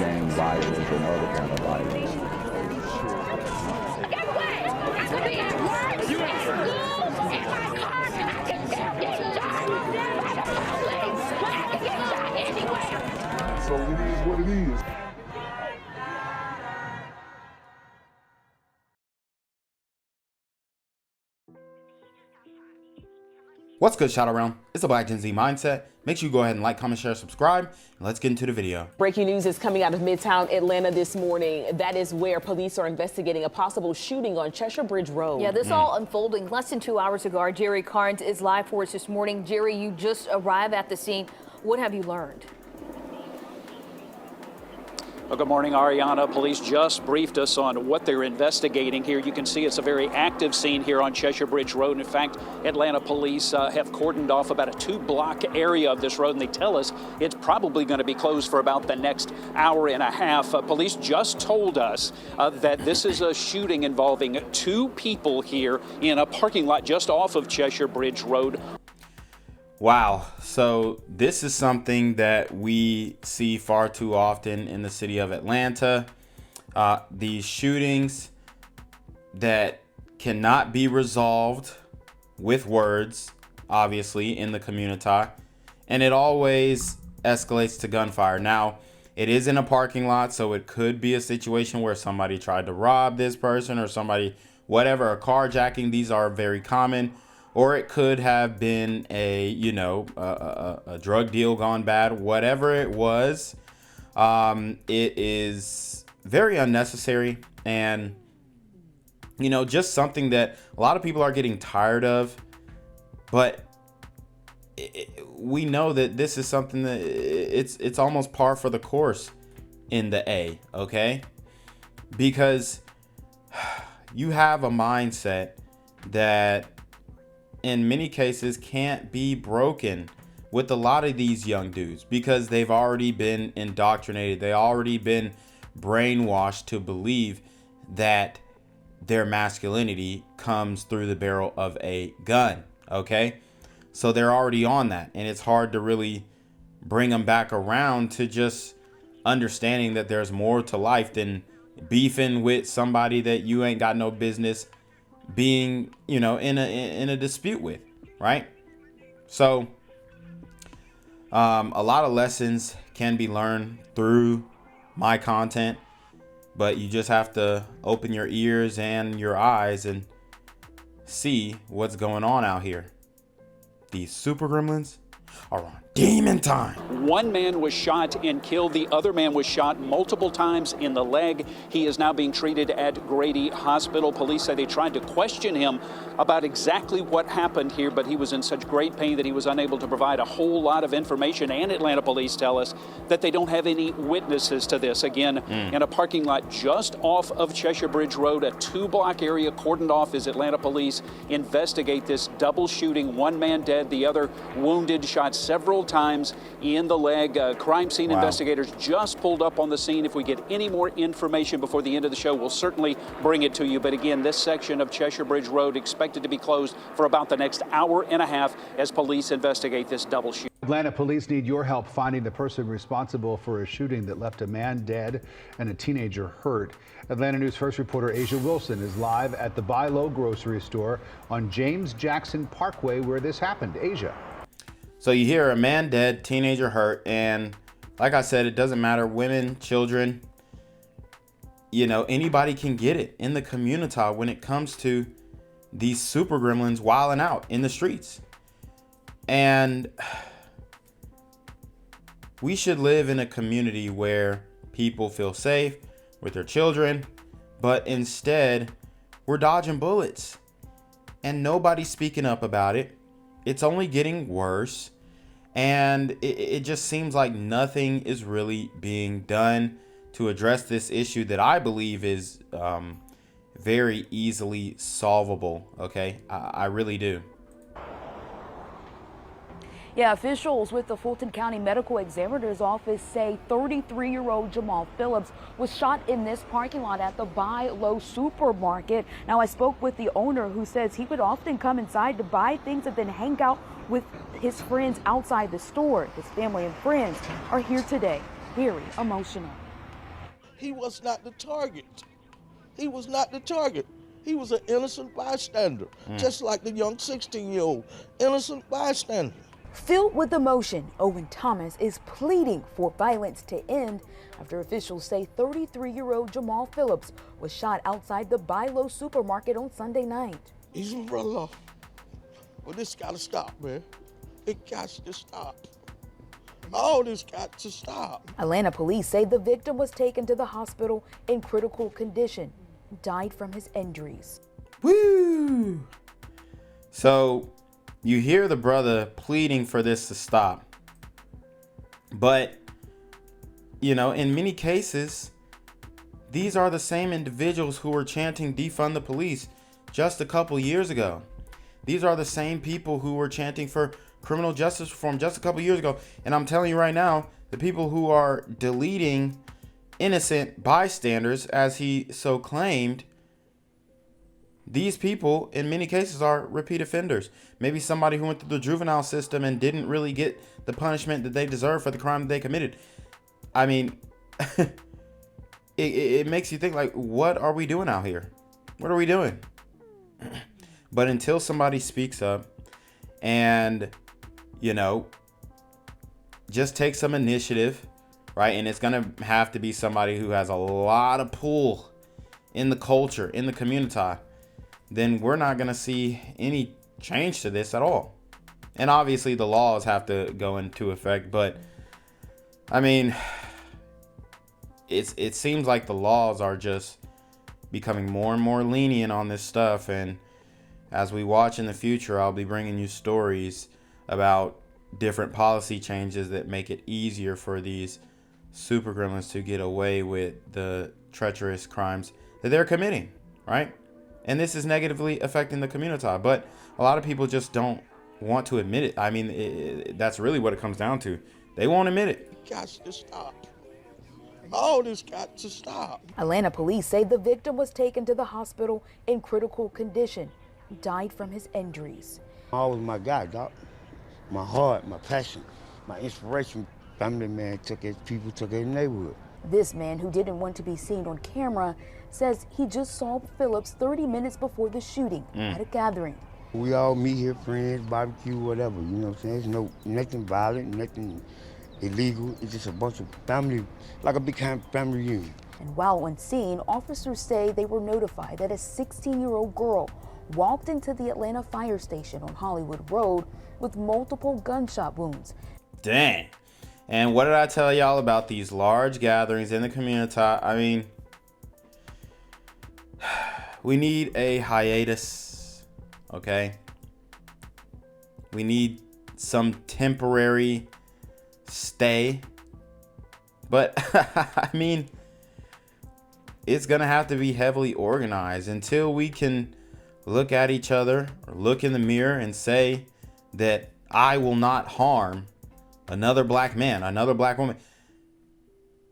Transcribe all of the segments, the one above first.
gang violence and other kind of violence. Get away! I could be at work, at school, in my car, and I can still get shot by the police. But I can get shot anywhere. So it is what it is. What's good, Shadow Realm? It's the Black Gen Z Mindset. Make sure you go ahead and like, comment, share, subscribe, and let's get into the video. Breaking news is coming out of Midtown Atlanta this morning. That is where police are investigating a possible shooting on Cheshire Bridge Road. Yeah, this all unfolding less than 2 hours ago. Our Jerry Carnes is live for us this morning. Jerry, you just arrived at the scene. What have you learned? Well, good morning, Ariana. Police just briefed us on what they're investigating here. You can see it's a very active scene here on Cheshire Bridge Road. In fact, Atlanta police have cordoned off about a 2-block area of this road, and they tell us it's probably going to be closed for about the next hour and a half. Police just told us that this is a shooting involving 2 people here in a parking lot just off of Cheshire Bridge Road. Wow. So this is something that we see far too often in the city of Atlanta. These shootings that cannot be resolved with words, obviously, in the community. And it always escalates to gunfire. Now, it is in a parking lot, so it could be a situation where somebody tried to rob this person or somebody, whatever, a carjacking. These are very common. Or it could have been a drug deal gone bad. Whatever it was, it is very unnecessary and, just something that a lot of people are getting tired of. But we know that this is something that it's almost par for the course in the A, okay? Because you have a mindset that in many cases can't be broken with a lot of these young dudes because they've already been indoctrinated. They already been brainwashed to believe that their masculinity comes through the barrel of a gun. Okay. So they're already on that, and it's hard to really bring them back around to just understanding that there's more to life than beefing with somebody that you ain't got no business being, in a dispute with, right? So a lot of lessons can be learned through my content, but you just have to open your ears and your eyes and see what's going on out here. These super gremlins are on demon time. One man was shot and killed. The other man was shot multiple times in the leg. He is now being treated at Grady Hospital. Police say they tried to question him about exactly what happened here, but he was in such great pain that he was unable to provide a whole lot of information. And Atlanta police tell us that they don't have any witnesses to this. Again, in a parking lot just off of Cheshire Bridge Road, a 2-block area cordoned off as Atlanta police investigate this double shooting. One man dead, the other wounded, shot several times in the leg. Crime scene investigators just pulled up on the scene. If we get any more information before the end of the show, we'll certainly bring it to you. But again, this section of Cheshire Bridge Road expected to be closed for about the next hour and a half as police investigate this double shooting. Atlanta police need your help finding the person responsible for a shooting that left a man dead and a teenager hurt. Atlanta News First reporter Asia Wilson is live at the Buy Low grocery store on James Jackson Parkway where this happened. Asia. So you hear a man dead, teenager hurt, and like I said, it doesn't matter, women, children, anybody can get it in the community when it comes to these super gremlins wilding out in the streets. And we should live in a community where people feel safe with their children, but instead we're dodging bullets and nobody's speaking up about it. It's only getting worse, and it just seems like nothing is really being done to address this issue that I believe is very easily solvable. Okay, I really do. Yeah, officials with the Fulton County Medical Examiner's Office say 33-year-old Jamal Phillips was shot in this parking lot at the Buy Low supermarket. Now, I spoke with the owner who says he would often come inside to buy things and then hang out with his friends outside the store. His family and friends are here today, very emotional. He was not the target. He was not the target. He was an innocent bystander, just like the young 16-year-old innocent bystander. Filled with emotion, Owen Thomas is pleading for violence to end after officials say 33-year-old Jamal Phillips was shot outside the Buy Low supermarket on Sunday night. He's a brother. Well, this gotta stop, man. It got to stop. All this got to stop. Atlanta police say the victim was taken to the hospital in critical condition, died from his injuries. Woo! So you hear the brother pleading for this to stop. But, you know, in many cases, these are the same individuals who were chanting defund the police just a couple years ago. These are the same people who were chanting for criminal justice reform just a couple years ago. And I'm telling you right now, the people who are deleting innocent bystanders, as he so claimed, these people in many cases are repeat offenders. Maybe somebody who went through the juvenile system and didn't really get the punishment that they deserve for the crime that they committed. I mean, it makes you think, like, what are we doing out here? What are we doing? But until somebody speaks up and, you know, just take some initiative, right? And it's going to have to be somebody who has a lot of pull in the culture, in the community, then we're not going to see any change to this at all. And obviously the laws have to go into effect, but I mean, it seems like the laws are just becoming more and more lenient on this stuff. And as we watch in the future, I'll be bringing you stories about different policy changes that make it easier for these super criminals to get away with the treacherous crimes that they're committing, right? And this is negatively affecting the community, but a lot of people just don't want to admit it. I mean, that's really what it comes down to. They won't admit it. It got to stop. All this got to stop. Atlanta police say the victim was taken to the hospital in critical condition, died from his injuries. Always my guy, doc. My heart, my passion, my inspiration. Family man took his people, took his neighborhood. This man, who didn't want to be seen on camera, says he just saw Phillips 30 minutes before the shooting at a gathering. We all meet here, friends, barbecue, whatever, you know what I'm saying? There's nothing violent, nothing illegal. It's just a bunch of family, like a big family reunion. And while on scene, officers say they were notified that a 16-year-old girl walked into the Atlanta fire station on Hollywood Road with multiple gunshot wounds. Dang. And what did I tell y'all about these large gatherings in the community? I mean, we need a hiatus, okay? We need some temporary stay. But, I mean, it's going to have to be heavily organized until we can look at each other or look in the mirror and say that I will not harm another black man, another black woman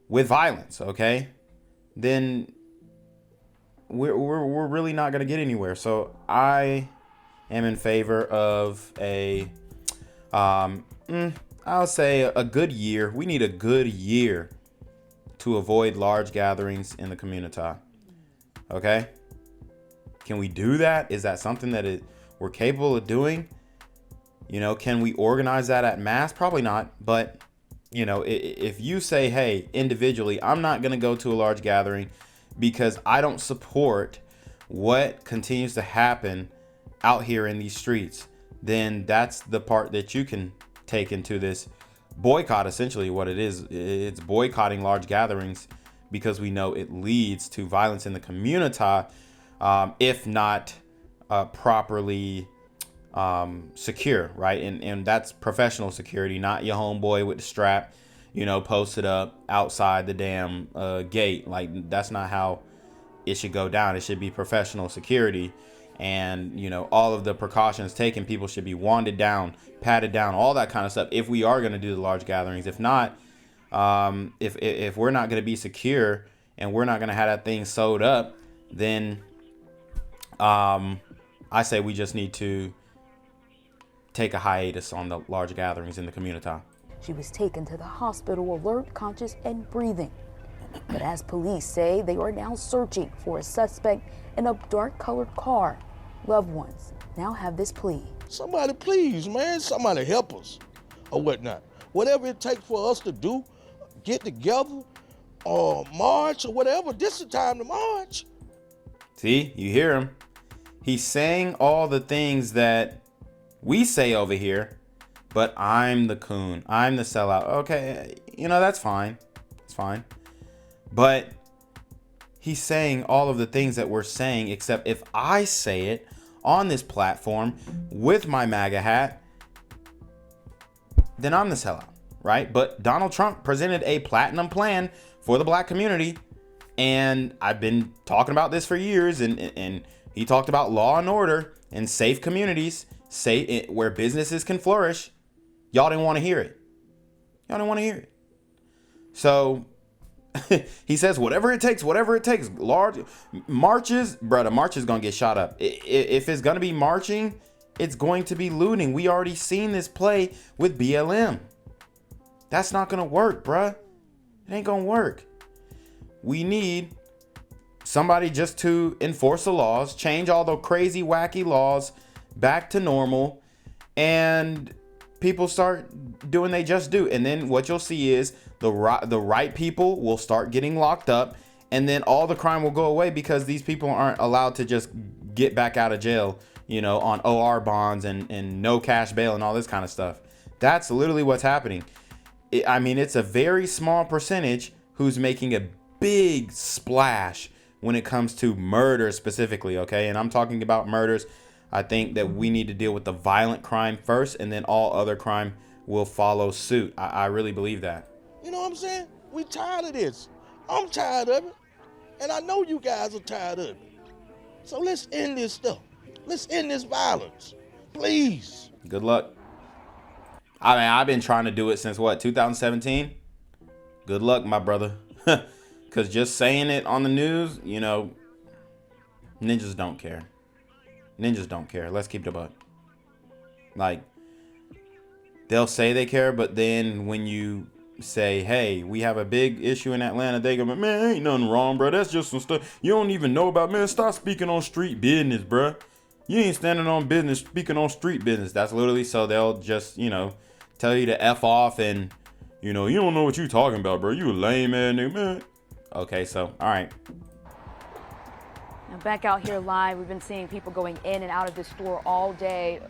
with violence, okay? Then we're really not going to get anywhere. So I am in favor of a, I'll say a good year. We need a good year to avoid large gatherings in the community, okay? Can we do that? Is that something that we're capable of doing? You know, can we organize that at mass? Probably not. But, you know, if you say, hey, individually, I'm not going to go to a large gathering because I don't support what continues to happen out here in these streets, then that's the part that you can take into this boycott. Essentially what it is, it's boycotting large gatherings because we know it leads to violence in the community, if not properly secure, right? And that's professional security, not your homeboy with the strap, you know, posted up outside the damn gate. Like, that's not how it should go down. It should be professional security, and, you know, all of the precautions taken. People should be wanded down, patted down, all that kind of stuff, if we are going to do the large gatherings. If not, if we're not going to be secure and we're not going to have that thing sewed up, then I say we just need to take a hiatus on the large gatherings in the community. She was taken to the hospital alert, conscious, and breathing. But as police say, they are now searching for a suspect in a dark-colored car. Loved ones now have this plea. Somebody please, man, somebody help us or whatnot. Whatever it takes for us to do, get together or march or whatever, this is the time to march. See, you hear him. He's saying all the things that we say over here, but I'm the coon. I'm the sellout. Okay, that's fine. It's fine. But he's saying all of the things that we're saying, except if I say it on this platform with my MAGA hat, then I'm the sellout, right? But Donald Trump presented a platinum plan for the black community. And I've been talking about this for years. And he talked about law and order and safe communities, safe where businesses can flourish. Y'all didn't want to hear it. Y'all didn't want to hear it. So he says, whatever it takes, large marches, bro, the march is going to get shot up. If it's going to be marching, it's going to be looting. We already seen this play with BLM. That's not going to work, bruh. It ain't going to work. We need somebody just to enforce the laws, change all the crazy, wacky laws back to normal, and people start doing they just do. And then what you'll see is the right people will start getting locked up, and then all the crime will go away because these people aren't allowed to just get back out of jail, on OR bonds and no cash bail and all this kind of stuff. That's literally what's happening. It's a very small percentage who's making a big splash when it comes to murder specifically, okay? And I'm talking about murders. I think that we need to deal with the violent crime first, and then all other crime will follow suit. I really believe that. You know what I'm saying? We tired of this. I'm tired of it. And I know you guys are tired of it. So let's end this stuff. Let's end this violence. Please. Good luck. I've been trying to do it since 2017? Good luck, my brother. Because just saying it on the news, ninjas don't care. Ninjas don't care. Let's keep it a buck. Like, they'll say they care, but then when you say, hey, we have a big issue in Atlanta, they go, man, ain't nothing wrong, bro. That's just some stuff you don't even know about. Man, stop speaking on street business, bro. You ain't standing on business, speaking on street business. That's literally so they'll just, tell you to F off and, you don't know what you talking about, bro. You a lame ass nigga, man. Okay, so, all right. Now back out here live, we've been seeing people going in and out of this store all day,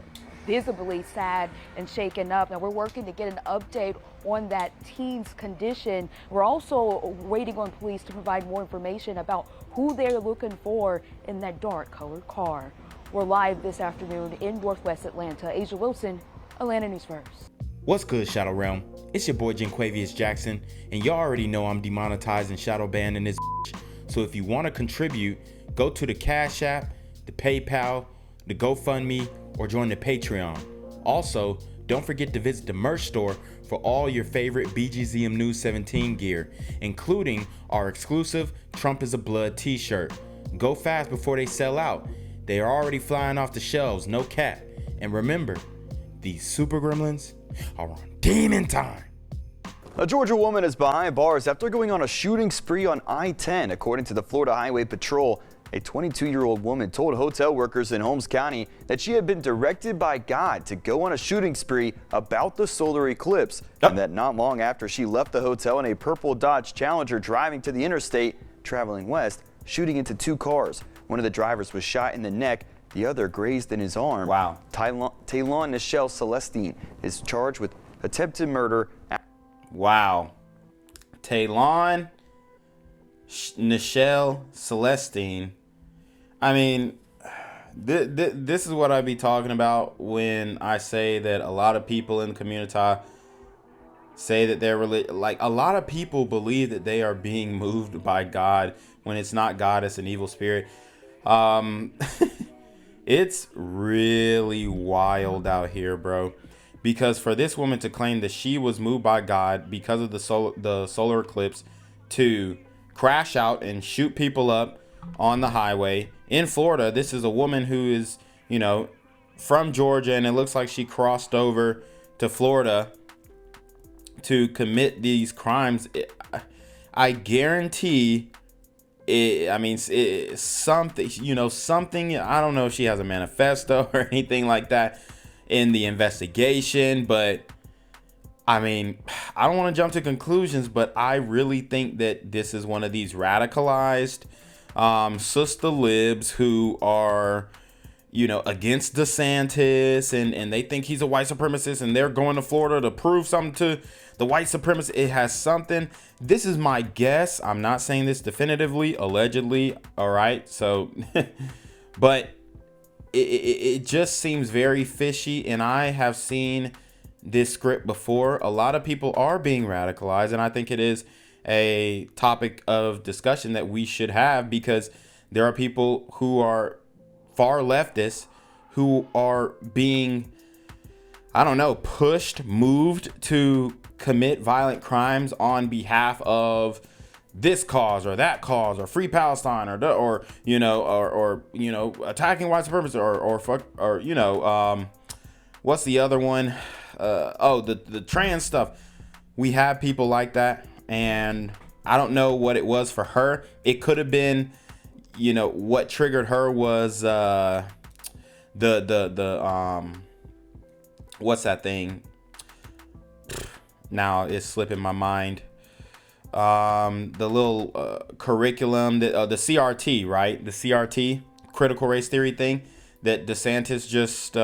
visibly sad and shaken up. Now we're working to get an update on that teen's condition. We're also waiting on police to provide more information about who they're looking for in that dark colored car. We're live this afternoon in Northwest Atlanta. Asia Wilson, Atlanta News First. What's good, Shadow Realm? It's your boy Jenquavius Jackson, and y'all already know I'm demonetized and shadow banned in this bitch. So if you want to contribute, go to the Cash App, the PayPal, the GoFundMe, or join the Patreon. Also, don't forget to visit the merch store for all your favorite BGZM News 17 gear, including our exclusive Trump is a Blood t-shirt. Go fast before they sell out. They are already flying off the shelves, no cap. And remember, these super gremlins are on demon time. A Georgia woman is behind bars after going on a shooting spree on I-10. According to the Florida Highway Patrol, a 22-year-old woman told hotel workers in Holmes County that she had been directed by God to go on a shooting spree about the solar eclipse, and that not long after she left the hotel in a purple Dodge Challenger driving to the interstate, traveling west, shooting into two cars. One of the drivers was shot in the neck, the other grazed in his arm. Wow. Taylon Nichelle Celestine is charged with attempted murder. Wow. Taylon Nichelle Celestine. This is what I be talking about when I say that a lot of people in the community say that they're like a lot of people believe that they are being moved by God when it's not God, it's an evil spirit. It's really wild out here, bro. Because for this woman to claim that she was moved by God because of the solar eclipse to crash out and shoot people up on the highway in Florida. This is a woman who is, from Georgia, and it looks like she crossed over to Florida to commit these crimes. I guarantee it. I mean, something, something. I don't know if she has a manifesto or anything like that in the investigation, but I mean, I don't want to jump to conclusions, but I really think that this is one of these radicalized sister libs who are, against DeSantis, and they think he's a white supremacist, and they're going to Florida to prove something to the white supremacists. It has something. This is my guess. I'm not saying this definitively, allegedly. All right. So, but it just seems very fishy. And I have seen this script before. A lot of people are being radicalized, and I think it is a topic of discussion that we should have, because there are people who are far leftists who are being, I don't know, pushed, moved to commit violent crimes on behalf of this cause or that cause, or Free Palestine, or attacking white supremacists, or what's the other one? The trans stuff. We have people like that, and I don't know what it was for her. It could have been, what triggered her was what's that thing? Now it's slipping my mind. The little curriculum, the CRT, right? The CRT, critical race theory thing that DeSantis just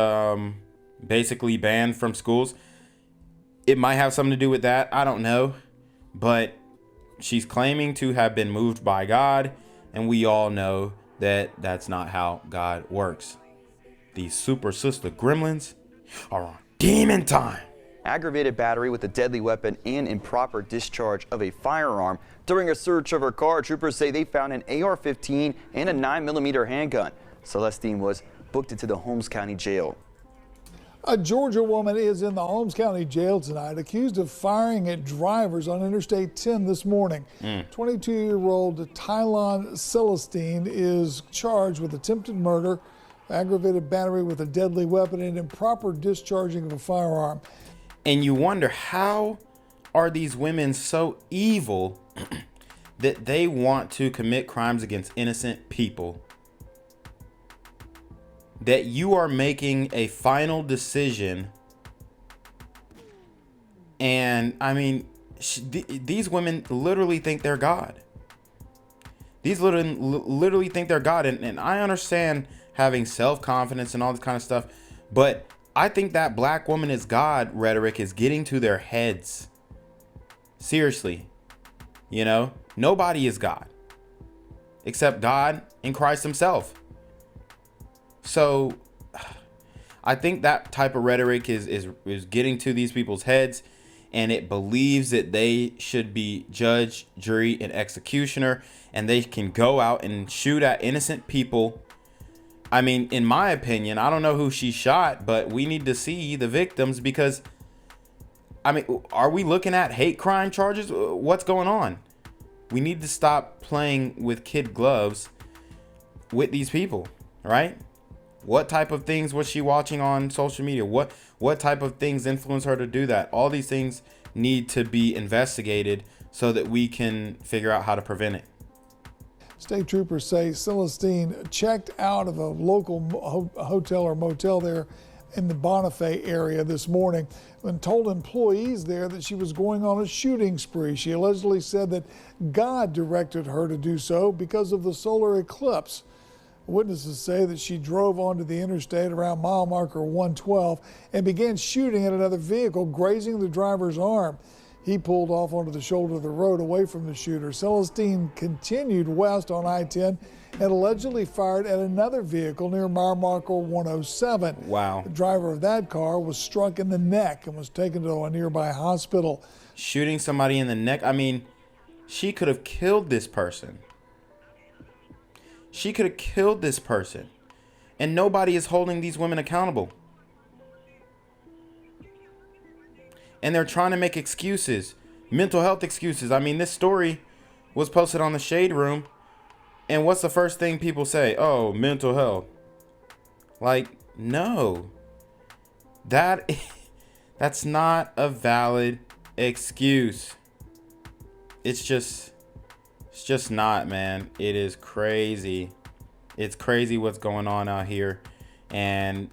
basically banned from schools. It might have something to do with that. I don't know. But she's claiming to have been moved by God, and we all know that that's not how God works. These super sister gremlins are on demon time. Aggravated battery with a deadly weapon and improper discharge of a firearm. During a search of her car, troopers say they found an AR-15 and a 9mm handgun. Celestine was booked into the Holmes County Jail. A Georgia woman is in the Holmes County Jail tonight, accused of firing at drivers on Interstate 10 this morning. 22-year-old Taylon Celestine is charged with attempted murder, aggravated battery with a deadly weapon, and improper discharging of a firearm. And you wonder, how are these women so evil that they want to commit crimes against innocent people? That you are making a final decision. And I mean, these women literally think they're God. These literally think they're God. And I understand having self-confidence and all this kind of stuff, but I think that black woman is God rhetoric is getting to their heads. Seriously. Nobody is God except God and Christ himself. So I think that type of rhetoric is getting to these people's heads, and it believes that they should be judge, jury, and executioner, and they can go out and shoot at innocent people. I mean, in my opinion, I don't know who she shot, but we need to see the victims, because, I mean, are we looking at hate crime charges? What's going on? We need to stop playing with kid gloves with these people, right? What type of things was she watching on social media? What type of things influence her to do that? All these things need to be investigated so that we can figure out how to prevent it. State troopers say Celestine checked out of a local hotel or motel there in the Bonifay area this morning and told employees there that she was going on a shooting spree. She allegedly said that God directed her to do so because of the solar eclipse. Witnesses say that she drove onto the interstate around mile marker 112 and began shooting at another vehicle, grazing the driver's arm. He pulled off onto the shoulder of the road away from the shooter. Celestine continued west on I-10 and allegedly fired at another vehicle near mile marker 107. Wow. The driver of that car was struck in the neck and was taken to a nearby hospital. Shooting somebody in the neck. I mean, she could have killed this person. She could have killed this person. And nobody is holding these women accountable. And they're trying to make excuses, mental health excuses. I mean, this story was posted on the Shade Room, and what's the first thing people say? Oh, mental health. Like, no. That's not a valid excuse. It's just It's just not, man. It is crazy. It's crazy what's going on out here, and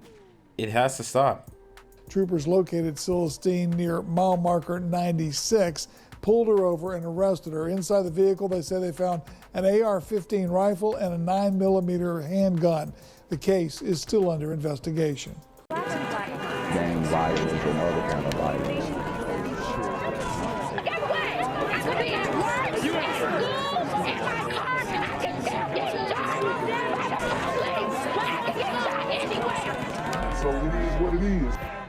it has to stop. Troopers located Celestine near mile marker 96, pulled her over and arrested her. Inside the vehicle, they say they found an AR-15 rifle and a 9mm handgun. The case is still under investigation. Gang violence and other kind of violence. Guess what? I could be at work, at school, in my car, and I can still get shot by the police. I can get shot anywhere. So it is what it is.